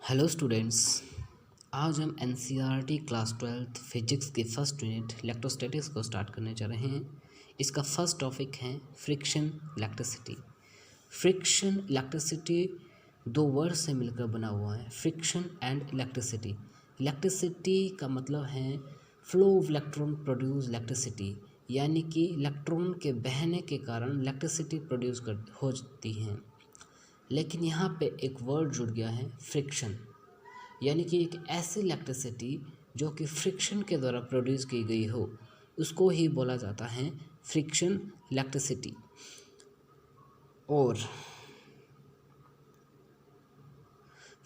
Hello students. आज हम NCERT class 12 physics की फर्स्ट यूनिट इलेक्ट्रोस्टैटिक्स को स्टार्ट करने जा रहे हैं। इसका फर्स्ट टॉपिक है फ्रिक्शन इलेक्ट्रिसिटी। फ्रिक्शन इलेक्ट्रिसिटी दो वर्ड से मिलकर बना हुआ है, फ्रिक्शन एंड इलेक्ट्रिसिटी। इलेक्ट्रिसिटी का मतलब है flow of electron produce electricity, यानी कि इलेक्ट्रॉन के बहने के कारण इलेक्ट्रिसिटी प्रोड्यूस होती है। लेकिन यहाँ पे एक वर्ड जुड़ गया है फ्रिक्शन, यानी कि एक ऐसी इलेक्ट्रिसिटी जो कि फ्रिक्शन के द्वारा प्रोड्यूस की गई हो, उसको ही बोला जाता है फ्रिक्शन इलेक्ट्रिसिटी। और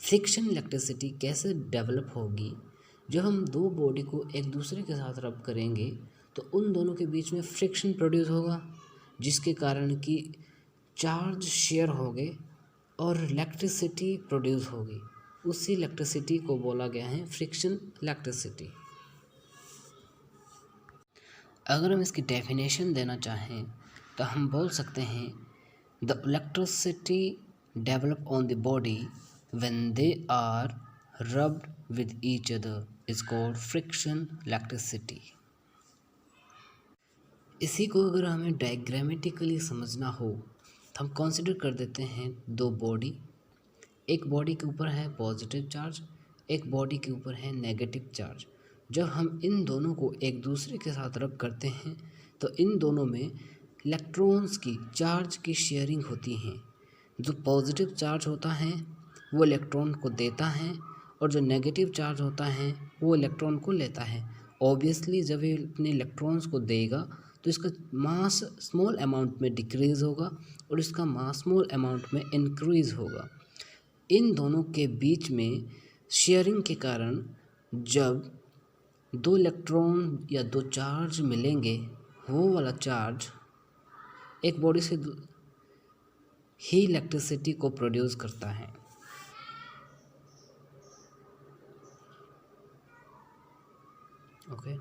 फ्रिक्शन इलेक्ट्रिसिटी कैसे डेवलप होगी? जब हम दो बॉडी को एक दूसरे के साथ रब करेंगे तो उन दोनों के बीच में फ्रिक्शन प्रोड्यूस होगा, जिसके कारण कि चार्ज शेयर होंगे और इलेक्ट्रिसिटी प्रोड्यूस होगी। उसी इलेक्ट्रिसिटी को बोला गया है फ्रिक्शन इलेक्ट्रिसिटी। अगर हम इसकी डेफिनेशन देना चाहें तो हम बोल सकते हैं the electricity develop on the body when they are rubbed with each other is called friction electricity. इसी को अगर हमें डायग्रामेटिकली समझना हो तो हम कंसिडर कर देते हैं दो बॉडी। एक बॉडी के ऊपर है पॉजिटिव चार्ज, एक बॉडी के ऊपर है नेगेटिव चार्ज। जब हम इन दोनों को एक दूसरे के साथ रब करते हैं तो इन दोनों में इलेक्ट्रॉन्स की चार्ज की शेयरिंग होती है। जो पॉजिटिव चार्ज होता है वो इलेक्ट्रॉन को देता है और जो नेगेटिव चार्ज होता है वो इलेक्ट्रॉन को लेता है। ऑब्वियसली जब ये अपने इलेक्ट्रॉन्स को देगा तो इसका मास स्मॉल अमाउंट में डिक्रीज़ होगा और इसका मास स्मॉल अमाउंट में इंक्रीज़ होगा। इन दोनों के बीच में शेयरिंग के कारण जब दो इलेक्ट्रॉन या दो चार्ज मिलेंगे, वो वाला चार्ज एक बॉडी से ही इलेक्ट्रिसिटी को प्रोड्यूस करता है। ओके,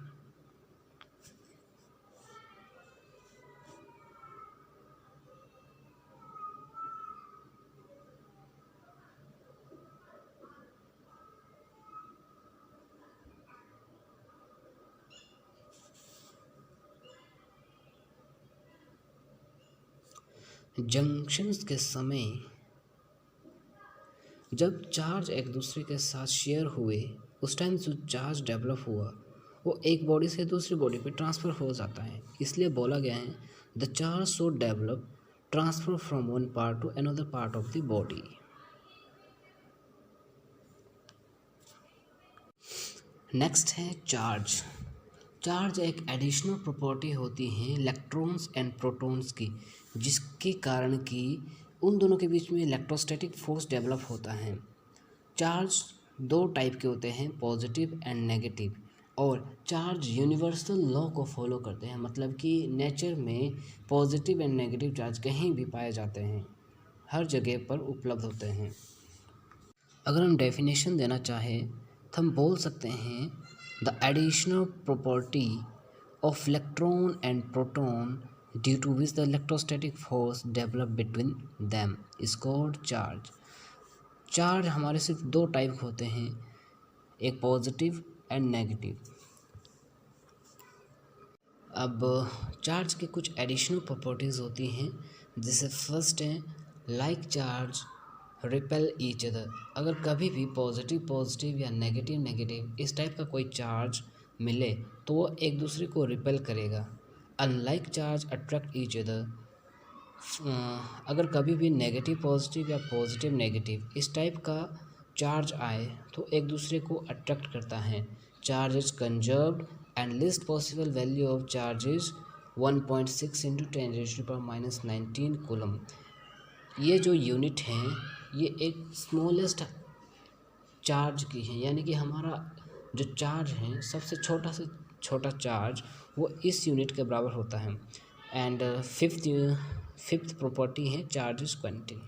जंक्शंस के समय जब चार्ज एक दूसरे के साथ शेयर हुए, उस टाइम जो चार्ज डेवलप हुआ वो एक बॉडी से दूसरी बॉडी पे ट्रांसफ़र हो जाता है। इसलिए बोला गया है the charge so develop transfer from one part two another part of the body. Next है चार्ज। चार्ज एक एडिशनल प्रॉपर्टी होती है इलेक्ट्रॉन्स एंड प्रोटॉन्स की, जिसके कारण कि उन दोनों के बीच में इलेक्ट्रोस्टैटिक फोर्स डेवलप होता है। चार्ज दो टाइप के होते हैं, पॉजिटिव एंड नेगेटिव। और चार्ज यूनिवर्सल लॉ को फॉलो करते हैं, मतलब कि नेचर में पॉजिटिव एंड नेगेटिव चार्ज कहीं भी पाए जाते हैं, हर जगह पर उपलब्ध होते हैं। अगर हम डेफिनेशन देना चाहें तो हम बोल सकते हैं the additional property of electron and proton due to which the electrostatic force develop between them is called charge. Charge हमारे सिर्फ दो टाइप होते हैं, एक पॉजिटिव एंड नेगेटिव। अब चार्ज की कुछ एडिशनल प्रॉपर्टीज़ होती हैं, जैसे फर्स्ट है like charge repel each other. अगर कभी भी पॉजिटिव पॉजिटिव या नेगेटिव नेगेटिव इस टाइप का कोई चार्ज मिले तो वो एक दूसरे को रिपेल करेगा। Unlike charge attract each other. अगर कभी भी नेगेटिव पॉजिटिव या पॉजिटिव नेगेटिव इस टाइप का चार्ज आए तो एक दूसरे को अट्रैक्ट करता है। Charge is conserved and least possible value of charge is 1.6 × 10⁻⁹ coulomb. ये जो यूनिट हैं ये एक स्मॉलेस्ट चार्ज की है, यानी कि हमारा जो चार्ज है सबसे छोटा से छोटा चार्ज वो इस यूनिट के बराबर होता है। एंड फिफ्थ प्रॉपर्टी है चार्ज इज क्वांटिटी।